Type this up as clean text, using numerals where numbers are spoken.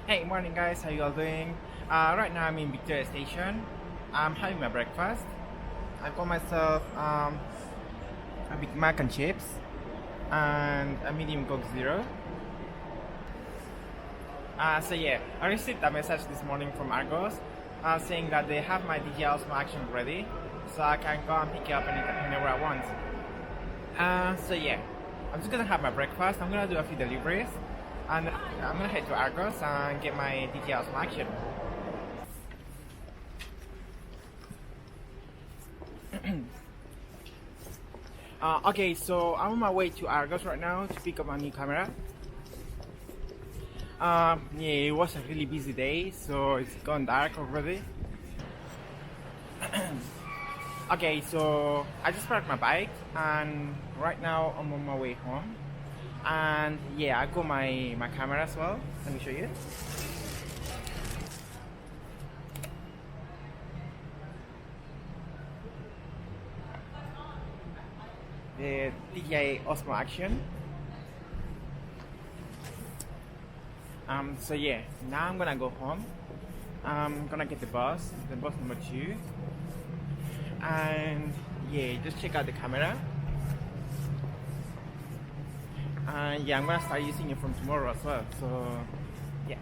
Hey, morning guys, how you all doing? Right now I'm in Victoria Station. I'm having my breakfast. I got myself a Big Mac and chips and a medium Coke Zero. So yeah, I received a message this morning from Argos saying that they have my Dji Osmo action ready, so I can go and pick it up whenever I want. So yeah, I'm just gonna have my breakfast. I'm gonna do a few deliveries, and I'm gonna head to Argos and get my Dji Osmo action. Okay, so I'm on my way to Argos right now to pick up my new camera. Yeah, it was a really busy day, so it's gone dark already. Okay, so I just parked my bike, and right now I'm on my way home. And yeah, I got my camera as well. Let me show you. The Dji Osmo action. So yeah, now I'm gonna go home. I'm gonna get the bus number 2, and yeah, just check out the camera. And yeah, I'm gonna start using it from tomorrow as well. So yeah.